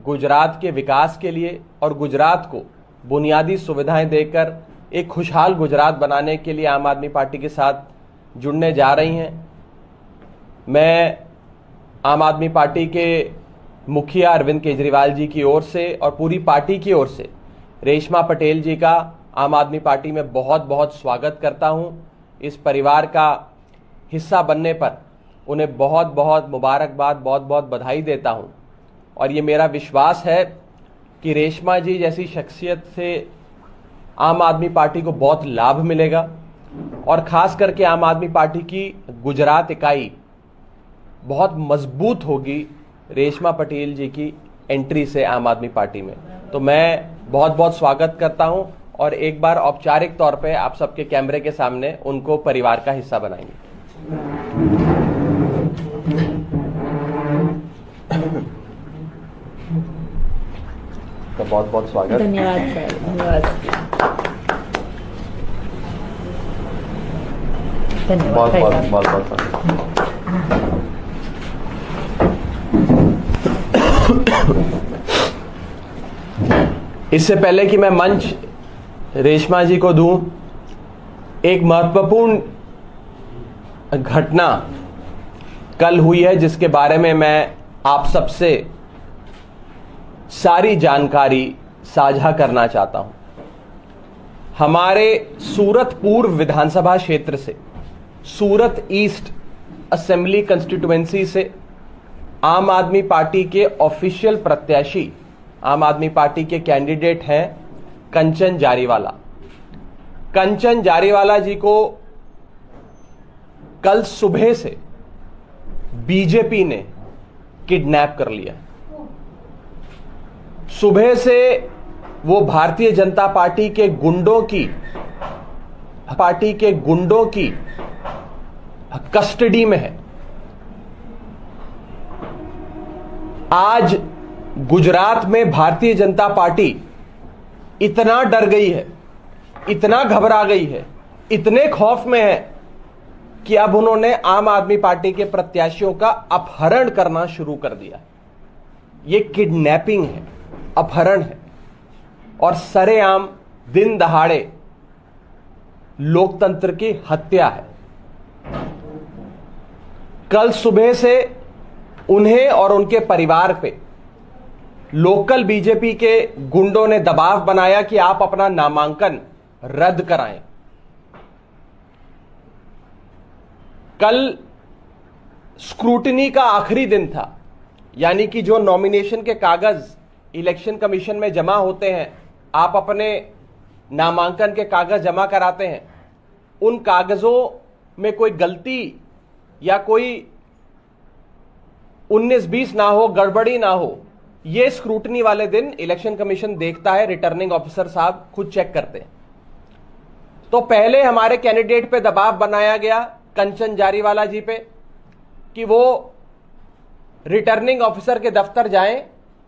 गुजरात के विकास के लिए और गुजरात को बुनियादी सुविधाएं देकर एक खुशहाल गुजरात बनाने के लिए आम आदमी पार्टी के साथ जुड़ने जा रही हैं। मैं आम आदमी पार्टी के मुखिया अरविंद केजरीवाल जी की ओर से और पूरी पार्टी की ओर से रेशमा पटेल जी का आम आदमी पार्टी में बहुत बहुत स्वागत करता हूं। इस परिवार का हिस्सा बनने पर उन्हें बहुत बहुत मुबारकबाद, बहुत बहुत बधाई देता हूं। और ये मेरा विश्वास है कि रेशमा जी जैसी शख्सियत से आम आदमी पार्टी को बहुत लाभ मिलेगा और खास करके आम आदमी पार्टी की गुजरात इकाई बहुत मजबूत होगी रेशमा पटेल जी की एंट्री से आम आदमी पार्टी में। तो मैं बहुत बहुत स्वागत करता हूं और एक बार औपचारिक तौर पे आप सबके कैमरे के सामने उनको परिवार का हिस्सा बनाएंगे। तो बहुत बहुत स्वागत। धन्यवाद सर, धन्यवाद। बहुत बहुत बहुत बहुत स्वागत। इससे पहले कि मैं मंच रेशमा जी को दूं, एक महत्वपूर्ण घटना कल हुई है जिसके बारे में मैं आप सबसे सारी जानकारी साझा करना चाहता हूं। हमारे सूरत पूर्व विधानसभा क्षेत्र से, सूरत ईस्ट असेंबली कंस्टिट्यूएंसी से आम आदमी पार्टी के ऑफिशियल प्रत्याशी, आम आदमी पार्टी के कैंडिडेट हैं कंचन जारीवाला। कंचन जारीवाला जी को कल सुबह से बीजेपी ने किडनैप कर लिया। सुबह से वो भारतीय जनता पार्टी के गुंडों की कस्टडी में है। आज गुजरात में भारतीय जनता पार्टी इतना डर गई है, इतना घबरा गई है, इतने खौफ में है कि अब उन्होंने आम आदमी पार्टी के प्रत्याशियों का अपहरण करना शुरू कर दिया। यह किडनैपिंग है, अपहरण है और सरेआम दिन दहाड़े लोकतंत्र की हत्या है। कल सुबह से उन्हें और उनके परिवार पे लोकल बीजेपी के गुंडों ने दबाव बनाया कि आप अपना नामांकन रद्द कराएं। कल स्क्रूटनी का आखिरी दिन था, यानी कि जो नॉमिनेशन के कागज इलेक्शन कमीशन में जमा होते हैं, आप अपने नामांकन के कागज जमा कराते हैं, उन कागजों में कोई गलती या कोई 19-20 ना हो, गड़बड़ी ना हो, यह स्क्रूटनी वाले दिन इलेक्शन कमीशन देखता है। रिटर्निंग ऑफिसर साहब खुद चेक करते हैं। तो पहले हमारे कैंडिडेट पे दबाव बनाया गया कंचन जारीवाला जी पे कि वो रिटर्निंग ऑफिसर के दफ्तर जाएं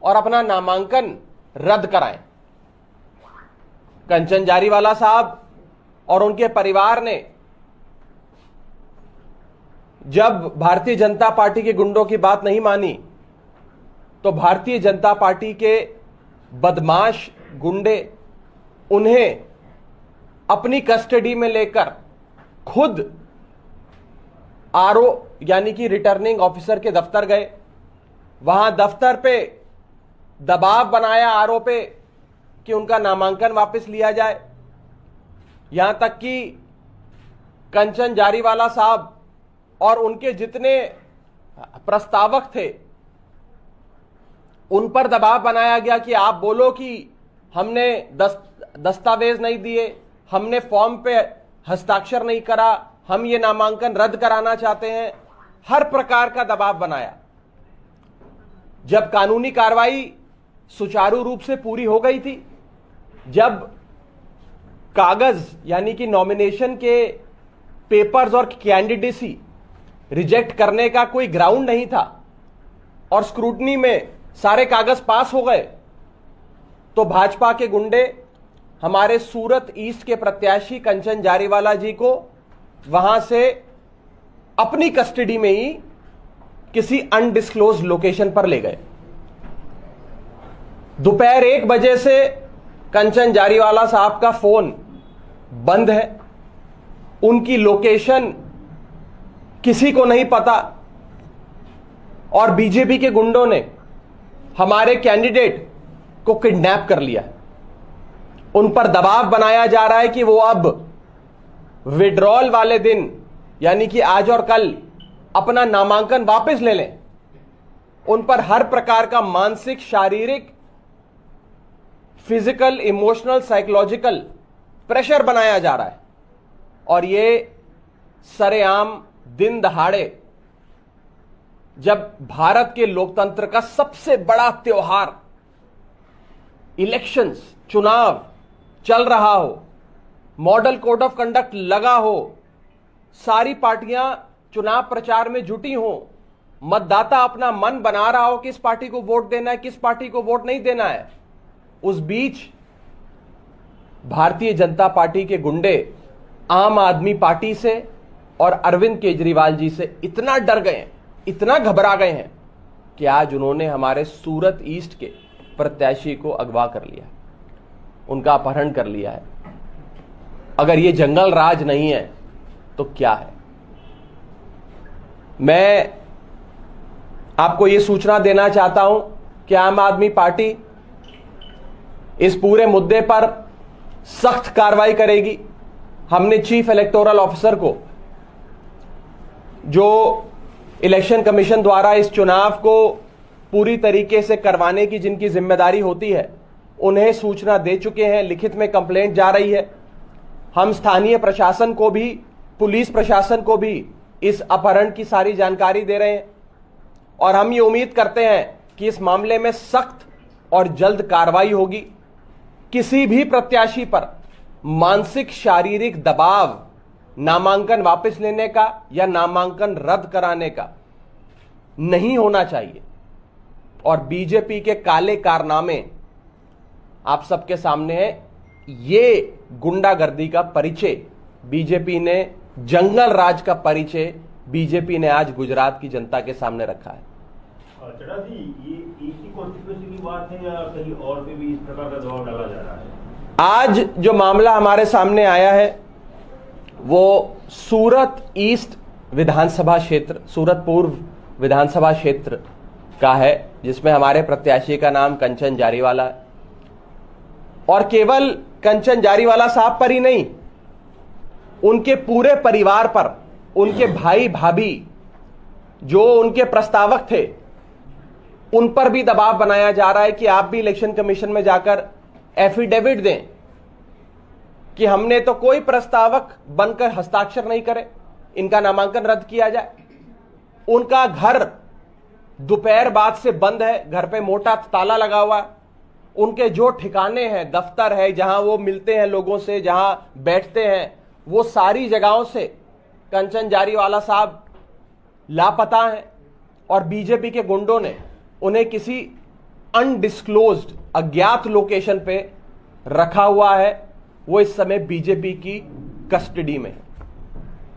और अपना नामांकन रद्द कराएं। कंचन जारीवाला साहब और उनके परिवार ने जब भारतीय जनता पार्टी के गुंडों की बात नहीं मानी तो भारतीय जनता पार्टी के बदमाश गुंडे उन्हें अपनी कस्टडी में लेकर खुद आरओ यानी कि रिटर्निंग ऑफिसर के दफ्तर गए। वहां दफ्तर पे दबाव बनाया आरओ पे कि उनका नामांकन वापस लिया जाए। यहां तक कि कंचन जारीवाला साहब और उनके जितने प्रस्तावक थे उन पर दबाव बनाया गया कि आप बोलो कि हमने दस्तावेज नहीं दिए, हमने फॉर्म पे हस्ताक्षर नहीं करा, हम ये नामांकन रद्द कराना चाहते हैं। हर प्रकार का दबाव बनाया। जब कानूनी कार्रवाई सुचारू रूप से पूरी हो गई थी, जब कागज यानी कि नॉमिनेशन के पेपर्स और कैंडिडेसी रिजेक्ट करने का कोई ग्राउंड नहीं था और स्क्रूटनी में सारे कागज पास हो गए, तो भाजपा के गुंडे हमारे सूरत ईस्ट के प्रत्याशी कंचन जारीवाला जी को वहां से अपनी कस्टडी में ही किसी अनडिस्क्लोज लोकेशन पर ले गए। दोपहर 1 बजे से कंचन जारीवाला साहब का फोन बंद है, उनकी लोकेशन किसी को नहीं पता, और बीजेपी के गुंडों ने हमारे कैंडिडेट को किडनैप कर लिया। उन पर दबाव बनाया जा रहा है कि वो अब विड्रॉल वाले दिन, यानी कि आज और कल, अपना नामांकन वापस ले लें। उन पर हर प्रकार का मानसिक, शारीरिक, फिजिकल, इमोशनल, साइकोलॉजिकल प्रेशर बनाया जा रहा है। और ये सरेआम दिन दहाड़े, जब भारत के लोकतंत्र का सबसे बड़ा त्योहार इलेक्शंस, चुनाव चल रहा हो, मॉडल कोड ऑफ कंडक्ट लगा हो, सारी पार्टियां चुनाव प्रचार में जुटी हो, मतदाता अपना मन बना रहा हो किस पार्टी को वोट देना है, किस पार्टी को वोट नहीं देना है, उस बीच भारतीय जनता पार्टी के गुंडे आम आदमी पार्टी से और अरविंद केजरीवाल जी से इतना डर गए हैं, इतना घबरा गए हैं कि आज उन्होंने हमारे सूरत ईस्ट के प्रत्याशी को अगवा कर लिया, उनका अपहरण कर लिया है। अगर ये जंगल राज नहीं है तो क्या है? मैं आपको यह सूचना देना चाहता हूं कि आम आदमी पार्टी इस पूरे मुद्दे पर सख्त कार्रवाई करेगी। हमने चीफ इलेक्टोरल ऑफिसर को, जो इलेक्शन कमीशन द्वारा इस चुनाव को पूरी तरीके से करवाने की जिनकी जिम्मेदारी होती है, उन्हें सूचना दे चुके हैं। लिखित में कंप्लेंट जा रही है। हम स्थानीय प्रशासन को भी, पुलिस प्रशासन को भी इस अपहरण की सारी जानकारी दे रहे हैं, और हम ये उम्मीद करते हैं कि इस मामले में सख्त और जल्द कार्रवाई होगी। किसी भी प्रत्याशी पर मानसिक, शारीरिक दबाव नामांकन वापस लेने का या नामांकन रद्द कराने का नहीं होना चाहिए। और बीजेपी के काले कारनामे आप सबके सामने है। ये गुंडागर्दी का परिचय बीजेपी ने, जंगल राज का परिचय बीजेपी ने आज गुजरात की जनता के सामने रखा है। चड्ढा जी, ये एक ही कॉन्स्टिट्यूएंसी की बात है या कहीं और पे भी इस प्रकार का दबाव डाला जा रहा है? आज जो मामला हमारे सामने आया है वो सूरत ईस्ट विधानसभा क्षेत्र, सूरत पूर्व विधानसभा क्षेत्र का है, जिसमें हमारे प्रत्याशी का नाम कंचन जारीवाला है। और केवल कंचन जारीवाला साहब पर ही नहीं, उनके पूरे परिवार पर, उनके भाई भाभी जो उनके प्रस्तावक थे, उन पर भी दबाव बनाया जा रहा है कि आप भी इलेक्शन कमीशन में जाकर एफिडेविट दें कि हमने तो कोई प्रस्तावक बनकर हस्ताक्षर नहीं करे, इनका नामांकन रद्द किया जाए। उनका घर दोपहर बाद से बंद है, घर पे मोटा ताला लगा हुआ है। उनके जो ठिकाने हैं, दफ्तर है, जहां वो मिलते हैं लोगों से, जहां बैठते हैं, वो सारी जगहों से कंचन जारीवाला साहब लापता हैं। और बीजेपी के गुंडों ने उन्हें किसी अनडिस्क्लोज्ड, अज्ञात लोकेशन पे रखा हुआ है। वो इस समय बीजेपी की कस्टडी में है।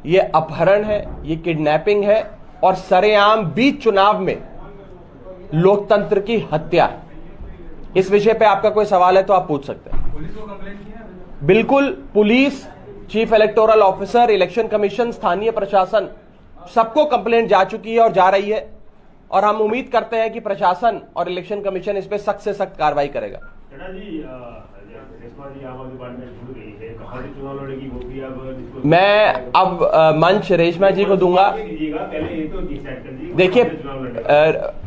ये अपहरण है, ये किडनैपिंग है, और सरेआम बीच चुनाव में लोकतंत्र की हत्या है। इस विषय पे आपका कोई सवाल है तो आप पूछ सकते हैं। पुलिस को कंप्लेंट किया है? बिल्कुल, police, chief electoral officer, election commission, स्थानीय प्रशासन, सबको कंप्लेंट जा चुकी है और जा रही है। और हम उम्मीद करते हैं कि प्रशासन और इलेक्शन कमीशन इस पे सख्त से सख्त कार्रवाई करेगा। चड्ढा जी, रेशमा जी आम आदमी पार्टी में जुड़ गई है, कहाँ से चुनाव लड़ेगी वो भी अब मैं अब मंच रेशमा जी को दूंगा। पहले ये तो डिसाइड कर लीजिए। देखिए,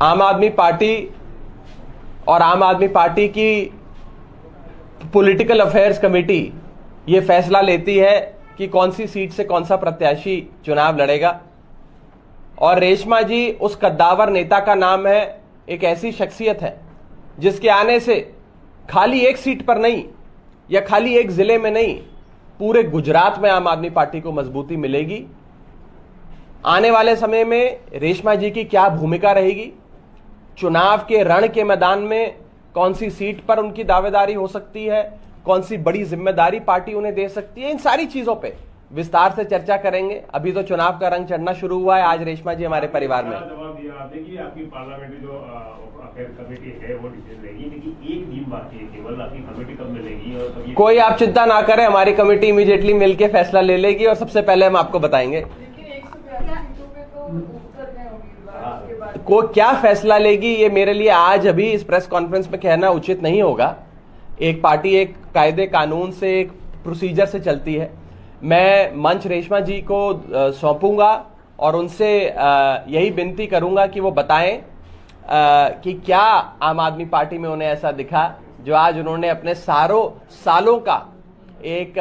आम आदमी पार्टी और आम आदमी पार्टी की पॉलिटिकल अफेयर्स कमेटी ये फैसला लेती है कि कौन सी सीट से कौन सा प्रत्याशी चुनाव लड़ेगा। और रेशमा जी उस कद्दावर नेता का नाम है, एक ऐसी शख्सियत है जिसके आने से खाली एक सीट पर नहीं या खाली एक जिले में नहीं, पूरे गुजरात में आम आदमी पार्टी को मजबूती मिलेगी। आने वाले समय में रेशमा जी की क्या भूमिका रहेगी, चुनाव के रण के मैदान में कौन सी सीट पर उनकी दावेदारी हो सकती है, कौन सी बड़ी जिम्मेदारी पार्टी उन्हें दे सकती है, इन सारी चीजों पे विस्तार से चर्चा करेंगे। अभी तो चुनाव का रंग चढ़ना शुरू हुआ है। आज रेशमा जी हमारे परिवार में जवाब दिया। देखिए, आपकी पार्लियामेंट्री जो कमेटी है वो डिसीजन लेगी, लेकिन एक दिन बाकी है केवल, आपकी कमेटी कब मिलेगी और कब? कोई आप चिंता ना करें, हमारी कमेटी इमीडिएटली मिलके फैसला ले लेगी और सबसे पहले हम आपको बताएंगे को क्या फैसला लेगी। ये मेरे लिए आज अभी इस प्रेस कॉन्फ्रेंस में कहना उचित नहीं होगा। एक पार्टी एक कायदे कानून से, एक प्रोसीजर से चलती है। मैं मंच रेशमा जी को सौंपूंगा और उनसे यही विनती करूंगा कि वो बताएं कि क्या आम आदमी पार्टी में उन्हें ऐसा दिखा जो आज उन्होंने अपने सालों का एक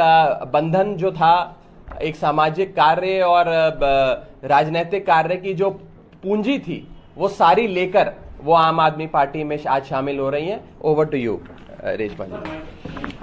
बंधन जो था, एक सामाजिक कार्य और राजनीतिक कार्य की जो पूंजी थी, वो सारी लेकर वो आम आदमी पार्टी में आज शामिल हो रही हैं। Over to you Reshma ji.